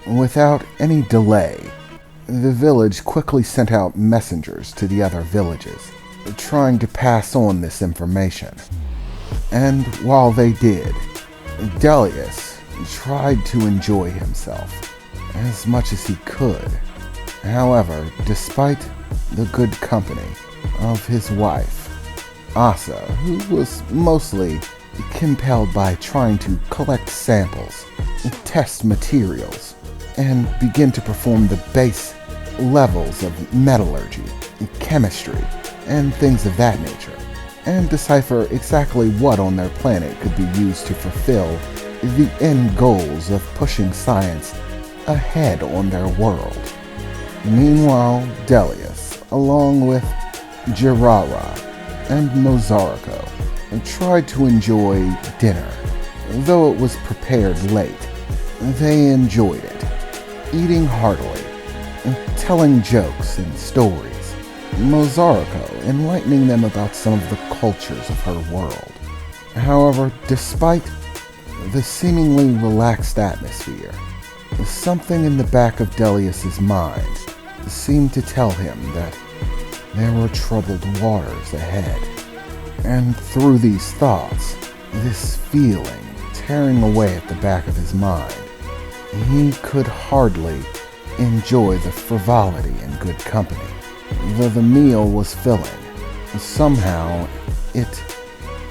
Without any delay, the village quickly sent out messengers to the other villages, trying to pass on this information. And while they did, Delius tried to enjoy himself as much as he could. However, despite the good company of his wife, Asa, who was mostly compelled by trying to collect samples, test materials, and begin to perform the base levels of metallurgy, chemistry, and things of that nature, and decipher exactly what on their planet could be used to fulfill the end goals of pushing science ahead on their world. Meanwhile, Delius, along with Jirara and Mozarko, tried to enjoy dinner. Though it was prepared late, they enjoyed it, eating heartily, telling jokes and stories, Mozarko enlightening them about some of the cultures of her world. However, despite the seemingly relaxed atmosphere, something in the back of Delius's mind seemed to tell him that there were troubled waters ahead. And through these thoughts, this feeling tearing away at the back of his mind, he could hardly enjoy the frivolity and good company. Though the meal was filling, somehow it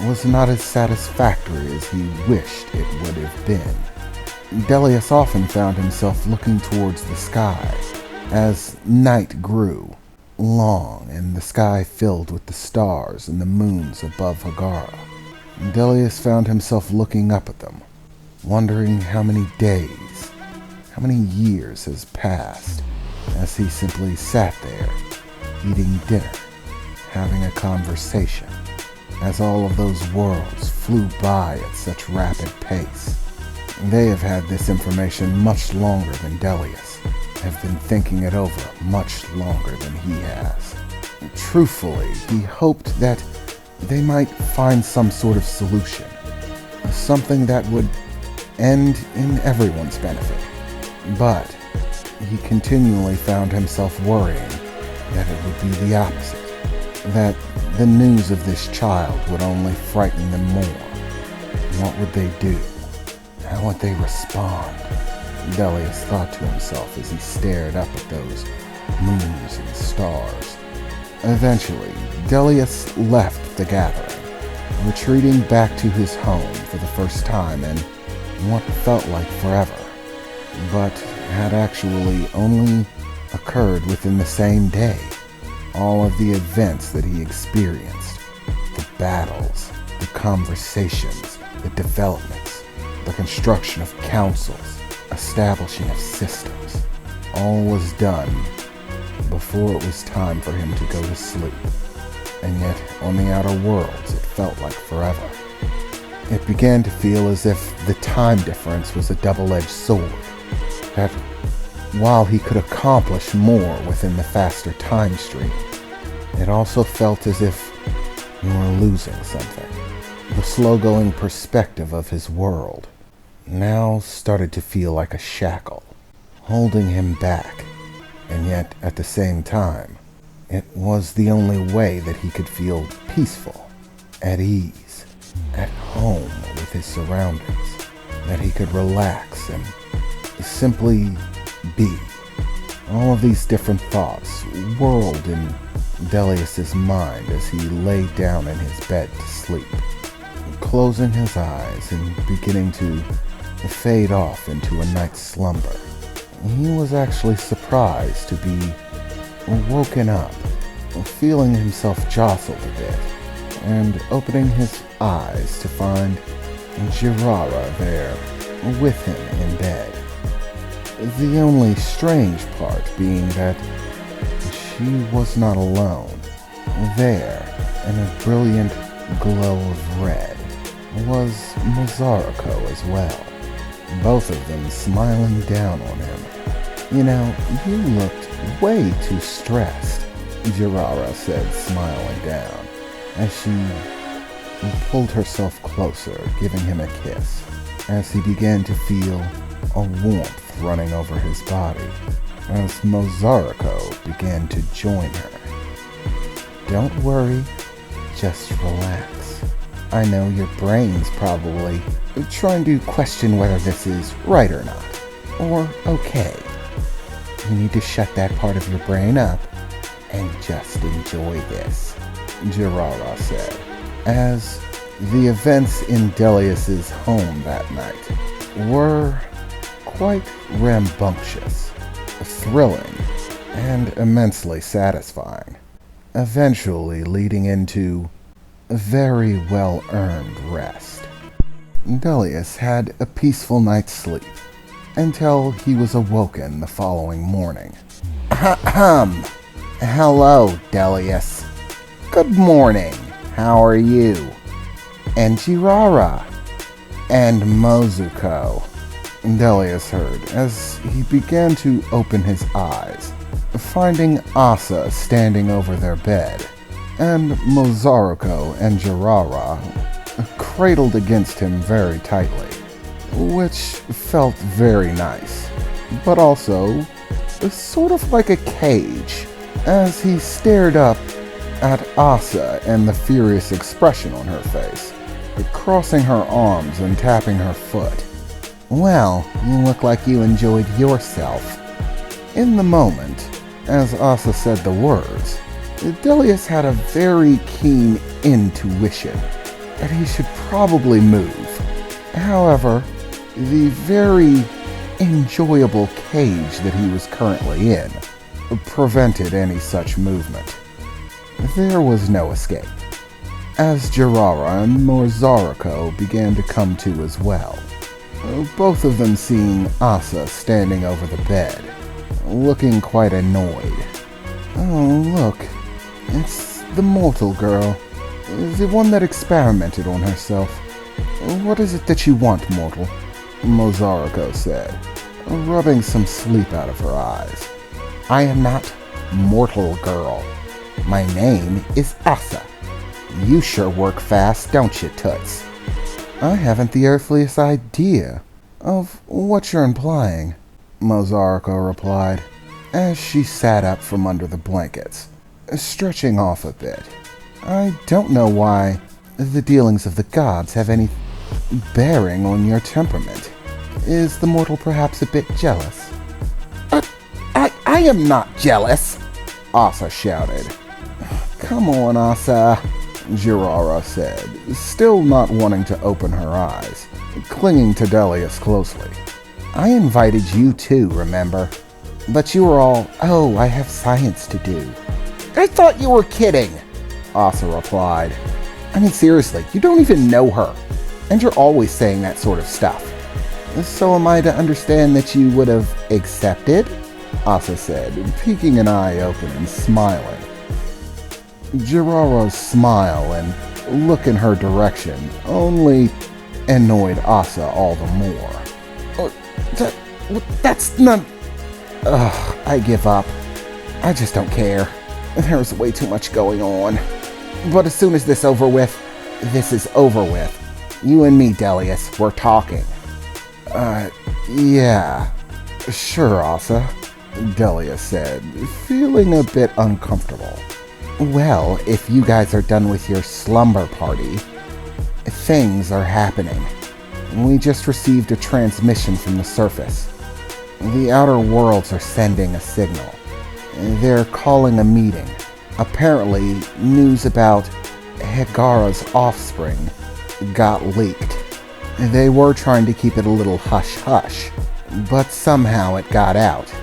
was not as satisfactory as he wished it would have been. Delius often found himself looking towards the sky as night grew long and the sky filled with the stars and the moons above Hagara. Delius found himself looking up at them, wondering how many days, how many years has passed as he simply sat there, eating dinner, having a conversation, as all of those worlds flew by at such rapid pace. They have had this information much longer than Delius, have been thinking it over much longer than he has. Truthfully, he hoped that they might find some sort of solution, something that would end in everyone's benefit. But he continually found himself worrying that it would be the opposite, that the news of this child would only frighten them more. What would they do? How would they respond? Delius thought to himself as he stared up at those moons and stars. Eventually, Delius left the gathering, retreating back to his home for the first time in what felt like forever, but had actually only occurred within the same day. All of the events that he experienced, the battles, the conversations, the developments, the construction of councils, establishing of systems, all was done before it was time for him to go to sleep. And yet, on the outer worlds, it felt like forever. It began to feel as if the time difference was a double-edged sword, that while he could accomplish more within the faster time stream, it also felt as if he were losing something. The slow-going perspective of his world now started to feel like a shackle, holding him back, and yet at the same time, it was the only way that he could feel peaceful, at ease, at home with his surroundings, that he could relax and simply be. All of these different thoughts whirled in Delius's mind as he lay down in his bed to sleep, closing his eyes and beginning to fade off into a night's slumber. He was actually surprised to be woken up, feeling himself jostled a bit, and opening his eyes to find Jirara there with him in bed. The only strange part being that she was not alone. There, in a brilliant glow of red, was Mozarko as well, both of them smiling down on him. "You know, you looked way too stressed," Jirara said, smiling down, as she pulled herself closer, giving him a kiss, as he began to feel a warmth running over his body as Mozariko began to join her. Don't worry, just relax. I know your brain's probably trying to question whether this is right or not, or okay. You need to shut that part of your brain up and just enjoy this, Jirara said, as the events in Delius's home that night were quite rambunctious, thrilling, and immensely satisfying, eventually leading into a very well-earned rest. Delius had a peaceful night's sleep until he was awoken the following morning. Ahem. Hello, Delius. Good morning. How are you? And Jirara. And Mozuko, Delius heard as he began to open his eyes, finding Asa standing over their bed, and Mozariko and Jirara cradled against him very tightly, which felt very nice, but also sort of like a cage, as he stared up at Asa and the furious expression on her face, crossing her arms and tapping her foot. Well, you look like you enjoyed yourself. In the moment, as Asa said the words, Delius had a very keen intuition that he should probably move. However, the very enjoyable cage that he was currently in prevented any such movement. There was no escape, as Jirara and Mozariko began to come to as well, both of them seeing Asa standing over the bed, looking quite annoyed. Oh, look, it's the mortal girl, the one that experimented on herself. What is it that you want, mortal? Mozariko said, rubbing some sleep out of her eyes. I am not mortal girl. My name is Asa. You sure work fast, don't you, Toots? I haven't the earthliest idea of what you're implying, Mozariko replied, as she sat up from under the blankets, stretching off a bit. I don't know why the dealings of the gods have any bearing on your temperament. Is the mortal perhaps a bit jealous? I am not jealous, Asa shouted. Come on, Asa, Jirara said, still not wanting to open her eyes, clinging to Delius closely. I invited you too, remember? But you were all, oh, I have science to do. I thought you were kidding, Asa replied. I mean, seriously, you don't even know her, and you're always saying that sort of stuff. So am I to understand that you would have accepted? Asa said, peeking an eye open and smiling. Jirara's smile and look in her direction only annoyed Asa all the more. That's not... Ugh, I give up. I just don't care. There's way too much going on. But as soon as this is over with. You and me, Delius, we're talking. Yeah. Sure, Asa, Delius said, feeling a bit uncomfortable. Well, if you guys are done with your slumber party, things are happening. We just received a transmission from the surface. The outer worlds are sending a signal. They're calling a meeting. Apparently, news about Hegara's offspring got leaked. They were trying to keep it a little hush-hush, but somehow it got out.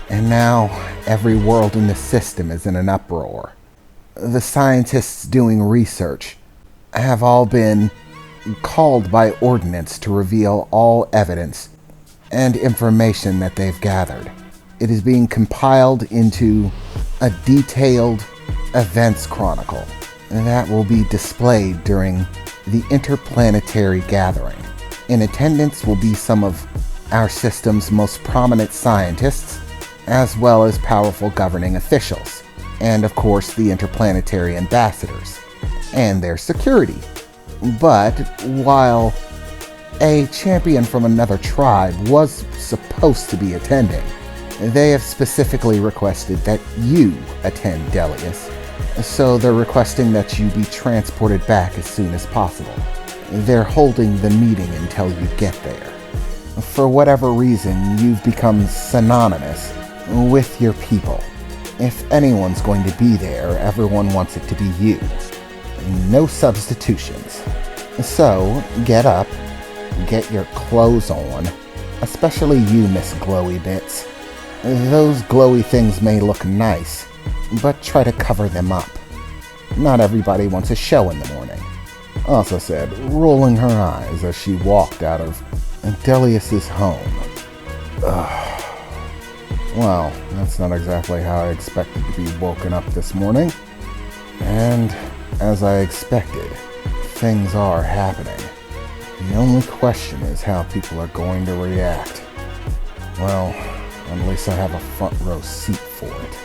And now, every world in the system is in an uproar. The scientists doing research have all been called by ordinance to reveal all evidence and information that they've gathered. It is being compiled into a detailed events chronicle that will be displayed during the interplanetary gathering. In attendance will be some of our system's most prominent scientists, as well as powerful governing officials, and of course the interplanetary ambassadors, and their security. But while A champion from another tribe was supposed to be attending. They have specifically requested that you attend Delius, so they're requesting that you be transported back as soon as possible. They're holding the meeting until you get there. For whatever reason, you've become synonymous with your people. If anyone's going to be there, everyone wants it to be you. No substitutions. So, get up, get your clothes on, especially you, Miss Glowy Bits. Those glowy things may look nice, but try to cover them up. Not everybody wants a show in the morning, Asa said, rolling her eyes as she walked out of Delius's home. Ugh. Well, that's not exactly how I expected to be woken up this morning. And, as I expected, things are happening. The only question is how people are going to react. Well, at least I have a front row seat for it.